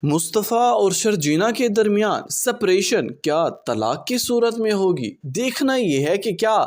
مصطفیٰ اور شرجینا کے درمیان سپریشن کیا طلاق کی صورت میں ہوگی؟ دیکھنا یہ ہے کہ کیا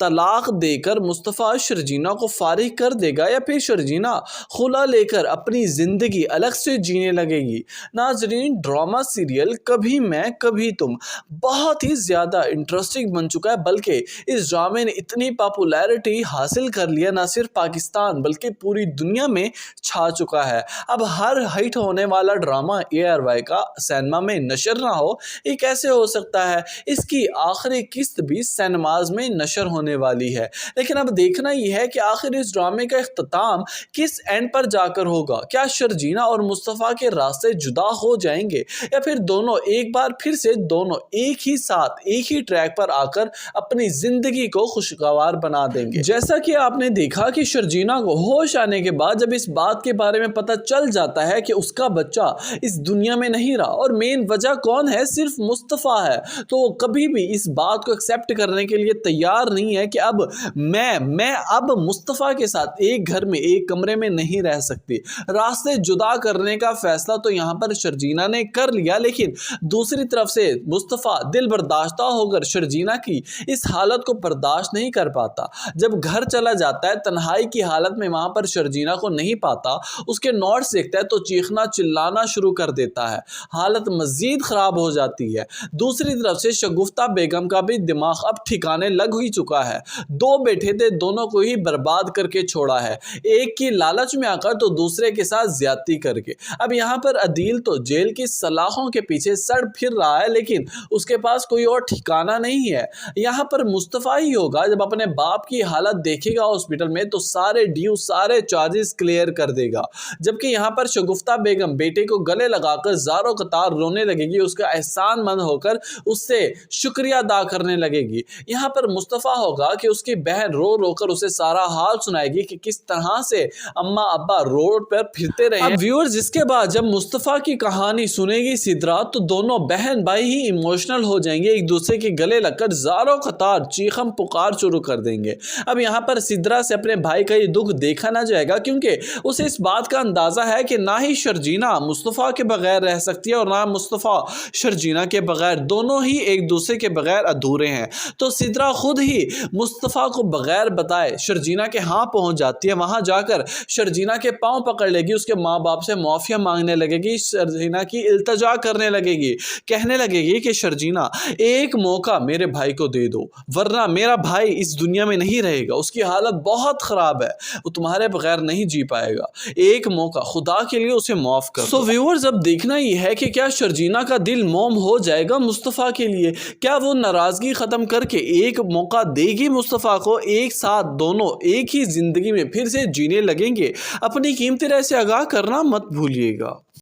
طلاق دے کر مصطفیٰ شرجینا کو فارغ کر دے گا یا پھر شرجینا خلا لے کر اپنی زندگی الگ سے جینے لگے گی۔ ناظرین، ڈرامہ سیریل کبھی میں کبھی تم بہت ہی زیادہ انٹرسٹنگ بن چکا ہے، بلکہ اس ڈرامے نے اتنی پاپولیرٹی حاصل کر لیا نہ صرف پاکستان بلکہ پوری دنیا میں چھا چکا ہے۔ اب ہر ہٹ ہونے والا ڈرامہ ARY کا سینما میں نشر نہ ہو، یہ کیسے ہو سکتا ہے؟ اس کی آخری قسط بھی سینماز میں نشر ہونے والی ہے، لیکن اب دیکھنا یہ ہے کہ آخر اس ڈرامے کا اختتام کس اینڈ پر جا کر ہوگا۔ کیا شرجینا اور مصطفیٰ کے راستے جدا ہو جائیں گے یا پھر دونوں ایک بار پھر سے دونوں ایک ہی ساتھ ایک ہی ٹریک پر آ کر اپنی زندگی کو خوشگوار بنا دیں گے؟ جیسا کہ آپ نے دیکھا کہ شرجینا کو ہوش آنے کے بعد جب اس بات کے بارے میں پتہ چل جاتا ہے کہ اس کا بچہ اس دنیا میں نہیں رہا اور مین وجہ کون ہے، صرف مصطفیٰ ہے، تو وہ کبھی بھی اس بات کو ایکسیپٹ کرنے کے لیے تیار نہیں ہے کہ اب میں اب مصطفیٰ کے ساتھ ایک گھر میں ایک کمرے میں نہیں رہ سکتی۔ راستے جدا کرنے کا فیصلہ تو یہاں پر شرجینا نے کر لیا، لیکن دوسری طرف سے مصطفیٰ دل برداشتہ ہو کر شرجینا کی اس حالت کو برداشت نہیں کر پاتا۔ جب گھر چلا جاتا ہے تنہائی کی حالت میں، وہاں پر شرجینا کو نہیں پاتا، اس کے نوٹس دیکھتا ہے تو چیخنا چلانا شروع کر دیتا ہے، حالت مزید خراب ہو جاتی ہے۔ دوسری طرف سے شگفتہ بیگم کا بھی دماغ اب ٹھکانے لگ ہی چکا ہے، دو بیٹے تھے، دونوں کو ہی برباد کر کے چھوڑا ہے، ایک کی لالچ میں آ کر تو دوسرے کے ساتھ زیادتی کر کے۔ اب یہاں پر عدیل تو جیل کی سلاخوں کے پیچھے سڑ پھر رہا ہے، لیکن اس کے پاس کوئی اور ٹھکانہ نہیں ہے۔ یہاں پر مصطفیٰ ہی ہوگا جب اپنے باپ کی حالت دیکھے گا ہاسپٹل میں تو سارے ڈیو سارے چارجز کلیئر کر دے گا، جبکہ یہاں پر شگفتہ بیگم بیٹے کو گلے لگا کر زاروں قطار رونے لگے گی، اس کا احسان مند ہو کر اس سے شکریہ ادا کرنے لگے گی۔ یہاں پر مصطفیٰ ہوگا کہ اس کی بہن رو رو کر اسے سارا حال سنائے گی کہ کس طرح سے اماں ابا روڈ پر پھرتے رہے ہیں۔ اب ویورز، اس کے بعد جب مصطفیٰ کی کہانی سنے گی سدرا تو دونوں بہن بھائی ہی ایموشنل ہو جائیں گے، ایک دوسرے کے گلے لگ کر زاروں قطار چیخم پکار شروع کر دیں گے۔ اب یہاں پر سدرا سے اپنے بھائی کا یہ دکھ دیکھا نہ جائے گا، کیونکہ اسے اس بات کا اندازہ ہے کہ نہ ہی شرجینا مصطفیٰ کے بغیر رہ سکتی ہے اور نہ مصطفیٰ شرجینا کے بغیر، دونوں ہی ایک دوسرے کے بغیر ادھورے ہیں۔ تو سدرا خود ہی مصطفیٰ کو بغیر بتائے شرجینا کے ہاں پہنچ جاتی ہے، وہاں جا کر شرجینا کے پاؤں پکڑ لے گی، اس کے ماں باپ سے معافی مانگنے لگے گی، شرجینا کی التجا کرنے لگے گی، کہنے لگے گی کہ شرجینا ایک موقع میرے بھائی کو دے دو، ورنہ میرا بھائی اس دنیا میں نہیں رہے گا، اس کی حالت بہت خراب ہے، وہ تمہارے بغیر نہیں جی پائے گا، ایک موقع خدا کے لیے اسے معاف کر دو۔ ویورز، اب دیکھنا یہ ہے کہ کیا شرجینا کا دل موم ہو جائے گا مصطفیٰ کے لیے؟ کیا وہ ناراضگی ختم کر کے ایک موقع دے گی مصطفیٰ کو؟ ایک ساتھ دونوں ایک ہی زندگی میں پھر سے جینے لگیں گے؟ اپنی قیمتی رائے سے آگاہ کرنا مت بھولیے گا۔